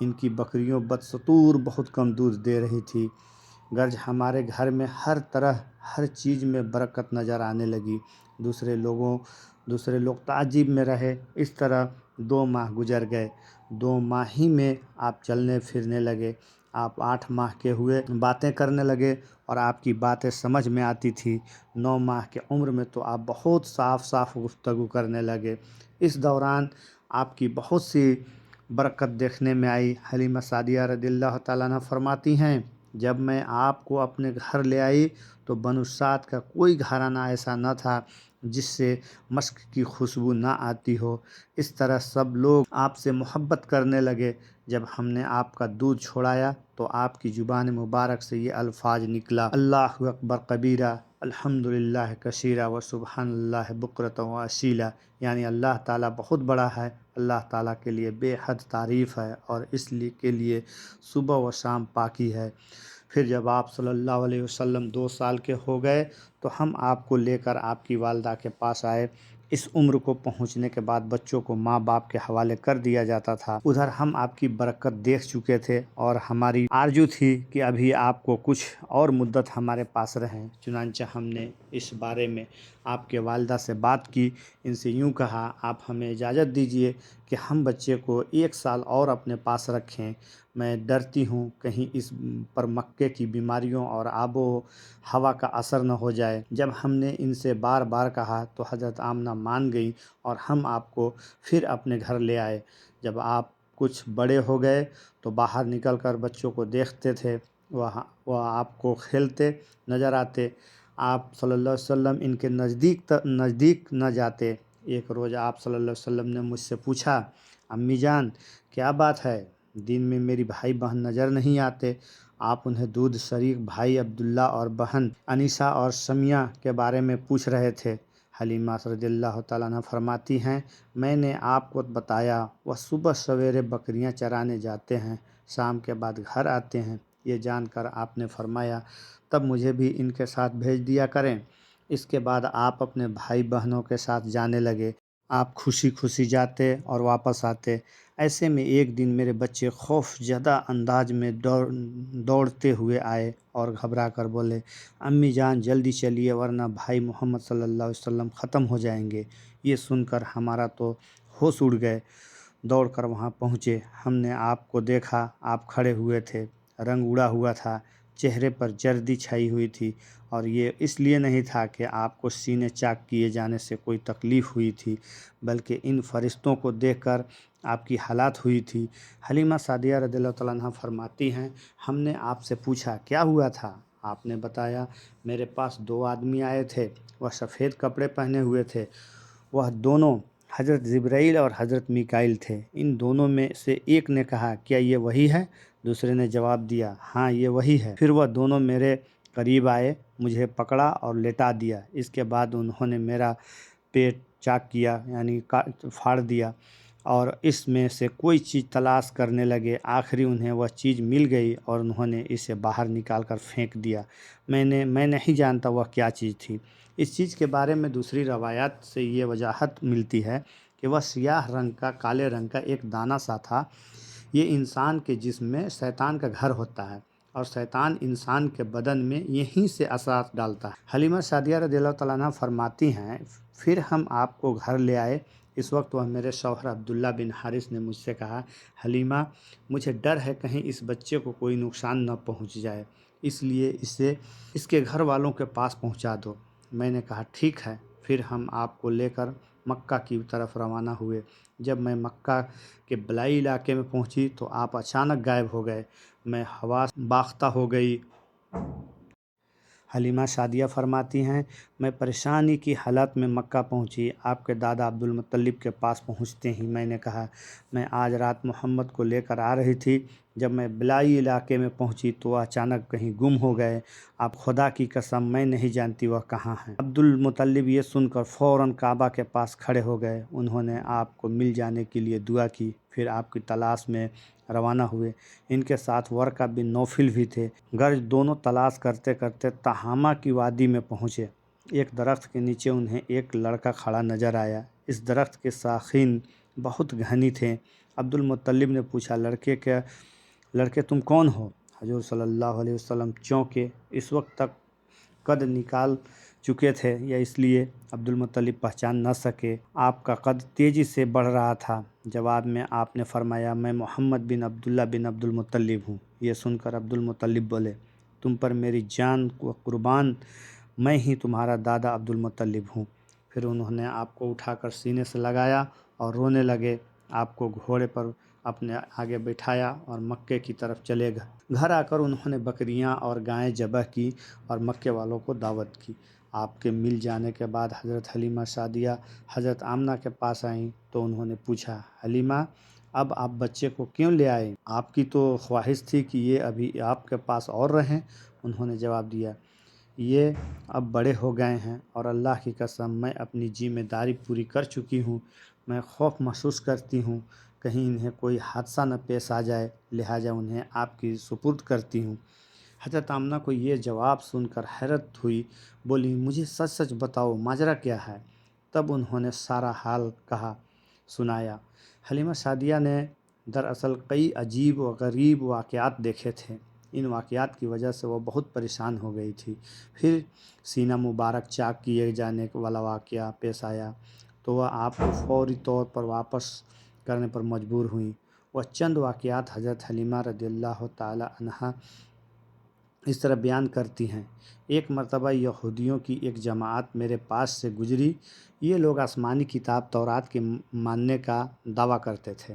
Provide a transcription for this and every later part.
ان کی بکریوں بدستور بہت کم دودھ دے رہی تھی۔ گرج ہمارے گھر میں ہر چیز میں برکت نظر آنے لگی۔ دوسرے لوگ تعجب میں رہے۔ اس طرح 2 ماہ گزر گئے۔ 2 ماہ ہی میں آپ چلنے پھرنے لگے۔ آپ 8 ماہ کے ہوئے، باتیں کرنے لگے اور آپ کی باتیں سمجھ میں آتی تھی۔ 9 ماہ کے عمر میں تو آپ بہت صاف گفتگو کرنے لگے۔ اس دوران آپ کی بہت سی برکت دیکھنے میں آئی۔ حلیمہ سعدیہ رضی اللہ تعالیٰ عنہ فرماتی ہیں، جب میں آپ کو اپنے گھر لے آئی تو بنو سعد کا کوئی گھرانہ ایسا نہ تھا جس سے مسک کی خوشبو نہ آتی ہو۔ اس طرح سب لوگ آپ سے محبت کرنے لگے۔ جب ہم نے آپ کا دودھ چھوڑایا تو آپ کی زبان مبارک سے یہ الفاظ نکلا، اللہ اکبر کبیرہ، الحمدللہ کثیرہ و سبحان اللہ بکرۃ و اصیلا، یعنی اللہ تعالیٰ بہت بڑا ہے، اللہ تعالیٰ کے لیے بے حد تعریف ہے اور اس لیے کے لیے صبح و شام پاکی ہے۔ پھر جب آپ صلی اللہ علیہ وسلم 2 سال کے ہو گئے تو ہم آپ کو لے کر آپ کی والدہ کے پاس آئے۔ اس عمر کو پہنچنے کے بعد بچوں کو ماں باپ کے حوالے کر دیا جاتا تھا۔ ادھر ہم آپ کی برکت دیکھ چکے تھے اور ہماری آرزو تھی کہ ابھی آپ کو کچھ اور مدت ہمارے پاس رہیں۔ چنانچہ ہم نے اس بارے میں آپ کے والدہ سے بات کی۔ ان سے یوں کہا، آپ ہمیں اجازت دیجیے کہ ہم بچے کو 1 سال اور اپنے پاس رکھیں۔ میں ڈرتی ہوں کہیں اس پر مکے کی بیماریوں اور آب و ہوا کا اثر نہ ہو جائے۔ جب ہم نے ان سے بار بار کہا تو حضرت آمنہ مان گئیں اور ہم آپ کو پھر اپنے گھر لے آئے۔ جب آپ کچھ بڑے ہو گئے تو باہر نکل کر بچوں کو دیکھتے تھے، وہ آپ کو کھیلتے نظر آتے۔ آپ صلی اللہ علیہ وسلم ان کے نزدیک نہ جاتے۔ ایک روز آپ صلی اللہ علیہ وسلم نے مجھ سے پوچھا، امی جان کیا بات ہے، دن میں میری بھائی بہن نظر نہیں آتے؟ آپ انہیں دودھ شریک بھائی عبداللہ اور بہن انیسہ اور سمیہ کے بارے میں پوچھ رہے تھے۔ حلیمہ رضی اللہ تعالیٰ عنہ فرماتی ہیں، میں نے آپ کو بتایا وہ صبح سویرے بکریاں چرانے جاتے ہیں، شام کے بعد گھر آتے ہیں۔ یہ جان کر آپ نے فرمایا، تب مجھے بھی ان کے ساتھ بھیج دیا کریں۔ اس کے بعد آپ اپنے بھائی بہنوں کے ساتھ جانے لگے۔ آپ خوشی جاتے اور واپس آتے۔ ایسے میں ایک دن میرے بچے خوف زدہ انداز میں دوڑتے ہوئے آئے اور گھبرا کر بولے، امی جان جلدی چلیے ورنہ بھائی محمد صلی اللہ علیہ وسلم ختم ہو جائیں گے۔ یہ سن کر ہمارا تو ہوش اڑ گئے۔ دوڑ کر وہاں پہنچے، ہم نے آپ کو دیکھا، آپ کھڑے ہوئے تھے، رنگ اڑا ہوا تھا، چہرے پر زردی چھائی ہوئی تھی، اور یہ اس لیے نہیں تھا کہ آپ کو سینے چاک کیے جانے سے کوئی تکلیف ہوئی تھی، بلکہ ان فرشتوں کو دیکھ کر آپ کی حالات ہوئی تھی۔ حلیمہ سعدیہ رضی اللہ تعالیٰ عنہ فرماتی ہیں، ہم نے آپ سے پوچھا کیا ہوا تھا؟ آپ نے بتایا، میرے پاس 2 آدمی آئے تھے، وہ سفید کپڑے پہنے ہوئے تھے، وہ دونوں حضرت جبرائیل اور حضرت میکائیل تھے۔ ان دونوں میں سے ایک نے کہا، کیا یہ وہی ہے؟ دوسرے نے جواب دیا، ہاں یہ وہی ہے۔ پھر وہ دونوں میرے قریب آئے، مجھے پکڑا اور لٹا دیا۔ اس کے بعد انہوں نے میرا پیٹ چاک کیا، یعنی پھاڑ دیا، اور اس میں سے کوئی چیز تلاش کرنے لگے۔ آخری انہیں وہ چیز مل گئی اور انہوں نے اسے باہر نکال کر پھینک دیا۔ میں نہیں جانتا وہ کیا چیز تھی۔ اس چیز کے بارے میں دوسری روایات سے یہ وضاحت ملتی ہے کہ وہ سیاہ رنگ کا، کالے رنگ کا ایک دانہ سا تھا۔ یہ انسان کے جسم میں شیطان کا گھر ہوتا ہے اور شیطان انسان کے بدن میں یہیں سے اثرات ڈالتا ہے۔ حلیمہ سعدیہ رضی اللہ تعالیٰ عنہ فرماتی ہیں، پھر ہم آپ کو گھر لے آئے۔ اس وقت وہ میرے شوہر عبداللہ بن حارث نے مجھ سے کہا، حلیمہ مجھے ڈر ہے کہیں اس بچے کو کوئی نقصان نہ پہنچ جائے، اس لیے اسے اس کے گھر والوں کے پاس پہنچا دو۔ میں نے کہا ٹھیک ہے۔ پھر ہم آپ کو لے کر مکہ کی طرف روانہ ہوئے۔ جب میں مکہ کے بلائی علاقے میں پہنچی تو آپ اچانک غائب ہو گئے۔ میں حواس باختہ ہو گئی۔ حلیمہ سعدیہ فرماتی ہیں، میں پریشانی کی حالت میں مکہ پہنچی۔ آپ کے دادا عبدالمطلب کے پاس پہنچتے ہی میں نے کہا، میں آج رات محمد کو لے کر آ رہی تھی، جب میں بلائی علاقے میں پہنچی تو وہ اچانک کہیں گم ہو گئے۔ آپ خدا کی قسم میں نہیں جانتی وہ کہاں ہیں۔ عبدالمطلب یہ سن کر فوراً کعبہ کے پاس کھڑے ہو گئے۔ انہوں نے آپ کو مل جانے کے لیے دعا کی، پھر آپ کی تلاش میں روانہ ہوئے۔ ان کے ساتھ ورقہ بن نوفل بھی تھے۔ گرج دونوں تلاش کرتے کرتے تہامہ کی وادی میں پہنچے۔ ایک درخت کے نیچے انہیں ایک لڑکا کھڑا نظر آیا۔ اس درخت کے شاخین بہت گھنی تھے عبد المطلب نے پوچھا لڑکے تم کون ہو؟ حضور صلی اللہ علیہ وسلم چونکے، اس وقت تک قد نکال چکے تھے یا اس لیے عبد المطلب پہچان نہ سکے۔ آپ کا قد تیزی سے بڑھ رہا تھا۔ جواب میں آپ نے فرمایا میں محمد بن عبداللہ بن عبد المطلب ہوں۔ یہ سن کر عبد المطلب بولے تم پر میری جان کو قربان، میں ہی تمہارا دادا عبد المطلب ہوں۔ پھر انہوں نے آپ کو اٹھا کر سینے سے لگایا اور رونے لگے۔ آپ کو گھوڑے پر اپنے آگے بٹھایا اور مکے کی طرف چلے گئے۔ گھر آ کر انہوں نے بکریاں اور گائیں ذبح کی اور مکے والوں کو دعوت کی۔ آپ کے مل جانے کے بعد حضرت حلیمہ سعدیہ حضرت آمنہ کے پاس آئیں تو انہوں نے پوچھا حلیمہ اب آپ بچے کو کیوں لے آئے؟ آپ کی تو خواہش تھی کہ یہ ابھی آپ کے پاس اور رہیں۔ انہوں نے جواب دیا یہ اب بڑے ہو گئے ہیں اور اللہ کی قسم میں اپنی ذمہ داری پوری کر چکی ہوں۔ میں خوف محسوس کرتی ہوں کہیں انہیں کوئی حادثہ نہ پیش آ جائے، لہٰذا انہیں آپ کی سپرد کرتی ہوں۔ حضرت آمنہ کو یہ جواب سن کر حیرت ہوئی، بولی مجھے سچ سچ بتاؤ ماجرا کیا ہے؟ تب انہوں نے سارا حال سنایا۔ حلیمہ سعدیہ نے دراصل کئی عجیب و غریب واقعات دیکھے تھے۔ ان واقعات کی وجہ سے وہ بہت پریشان ہو گئی تھی۔ پھر سینہ مبارک چاک کیے جانے والا واقعہ پیش آیا تو وہ آپ کو فوری طور پر واپس کرنے پر مجبور ہوئیں۔ وہ چند واقعات حضرت حلیمہ رضی اللہ تعالی عنہا اس طرح بیان کرتی ہیں۔ ایک مرتبہ یہودیوں کی ایک جماعت میرے پاس سے گزری۔ یہ لوگ آسمانی کتاب تورات کے ماننے کا دعویٰ کرتے تھے۔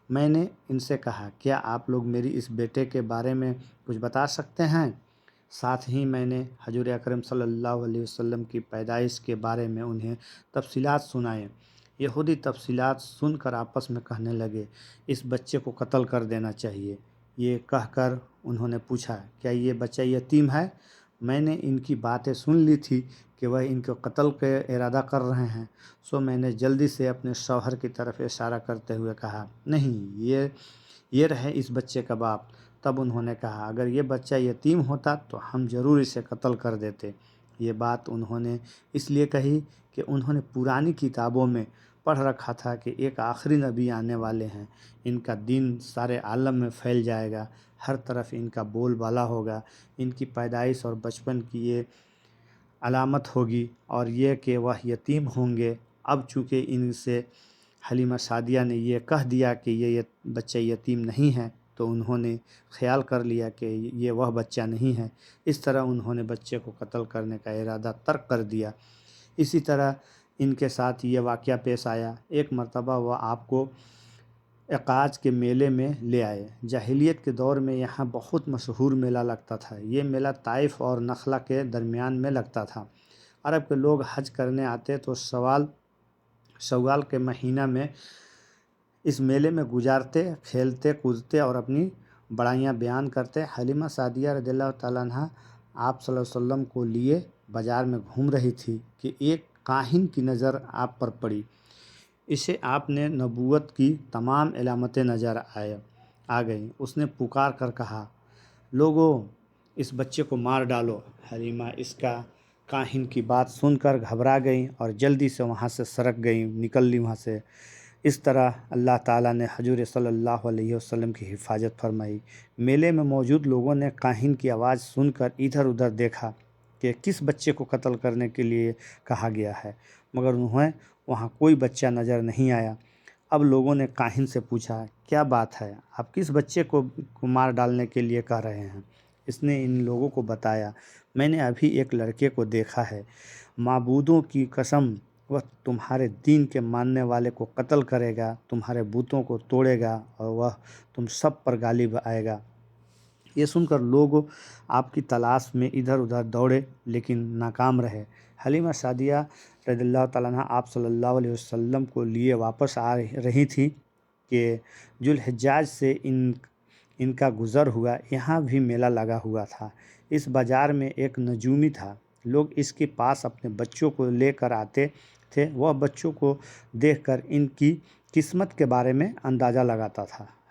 میں نے ان سے کہا کیا آپ لوگ میری اس بیٹے کے بارے میں کچھ بتا سکتے ہیں؟ ساتھ ہی میں نے حضور اکرم صلی اللہ علیہ وسلم کی پیدائش کے بارے میں انہیں تفصیلات سنائے۔ یہودی تفصیلات سن کر آپس میں کہنے لگے اس بچے کو قتل کر دینا چاہیے۔ یہ کہہ کر انہوں نے پوچھا کیا یہ بچہ یتیم ہے؟ میں نے ان کی باتیں سن لی تھی کہ وہ ان کو قتل کا ارادہ کر رہے ہیں، سو میں نے جلدی سے اپنے شوہر کی طرف اشارہ کرتے ہوئے کہا نہیں یہ رہے اس بچے کا باپ۔ تب انہوں نے کہا اگر یہ بچہ یتیم ہوتا تو ہم ضرور اسے قتل کر دیتے۔ یہ بات انہوں نے اس لیے کہی کہ انہوں نے پرانی کتابوں میں پڑھ رکھا تھا کہ ایک آخری نبی آنے والے ہیں، ان کا دین سارے عالم میں پھیل جائے گا، ہر طرف ان کا بول بالا ہوگا، ان کی پیدائش اور بچپن کی یہ علامت ہوگی اور یہ کہ وہ یتیم ہوں گے۔ اب چونکہ ان سے حلیمہ سعدیہ نے یہ کہہ دیا کہ یہ بچہ یتیم نہیں ہے تو انہوں نے خیال کر لیا کہ یہ وہ بچہ نہیں ہے۔ اس طرح انہوں نے بچے کو قتل کرنے کا ارادہ ترک کر دیا۔ اسی طرح ان کے ساتھ یہ واقعہ پیش آیا۔ ایک مرتبہ وہ آپ کو عقاج کے میلے میں لے آئے۔ جاہلیت کے دور میں یہاں بہت مشہور میلہ لگتا تھا۔ یہ میلہ طائف اور نخلا کے درمیان میں لگتا تھا۔ عرب کے لوگ حج کرنے آتے تو شوال کے مہینہ میں اس میلے میں گزارتے، کھیلتے کودتے اور اپنی بڑائیاں بیان کرتے۔ حلیمہ سعدیہ رضی اللہ تعالیٰ عنہا آپ صلی اللہ علیہ وسلم کو لیے بازار میں گھوم رہی تھی کہ ایک کاہن کی نظر آپ پر پڑی۔ اسے آپ نے نبوت کی تمام علامتیں نظر آ گئیں۔ اس نے پکار کر کہا لوگو اس بچے کو مار ڈالو۔ حلیمہ اس کا کاہن کی بات سن کر گھبرا گئیں اور جلدی سے وہاں سے سرک گئیں، نکل لی وہاں سے۔ اس طرح اللہ تعالیٰ نے حضور صلی اللہ علیہ وسلم کی حفاظت فرمائی۔ میلے میں موجود لوگوں نے کاہن کی آواز سن کر ادھر ادھر دیکھا کہ کس بچے کو قتل کرنے کے لیے کہا گیا ہے، مگر انہیں وہاں کوئی بچہ نظر نہیں آیا۔ اب لوگوں نے کاہن سے پوچھا کیا بات ہے، آپ کس بچے کو مار ڈالنے کے لیے کہہ رہے ہیں؟ اس نے ان لوگوں کو بتایا میں نے ابھی ایک لڑکے کو دیکھا ہے، معبودوں کی قسم وہ تمہارے دین کے ماننے والے کو قتل کرے گا، تمہارے بتوں کو توڑے گا اور وہ تم سب پر غالب آئے گا۔ یہ سن کر لوگ آپ کی تلاش میں ادھر ادھر دوڑے لیکن ناکام رہے۔ حلیمہ سعدیہ رضی اللہ تعالیٰ عنہ آپ صلی اللہ علیہ وسلم کو لیے واپس آ رہی تھی کہ ذوالحجاج سے ان کا گزر ہوا۔ یہاں بھی میلہ لگا ہوا تھا۔ اس بازار میں ایک نجومی تھا، لوگ اس کے پاس اپنے بچوں کو لے کر آتے تھے۔ وہ بچوں کو دیکھ کر ان کی قسمت کے بارے میں اندازہ لگاتا تھا۔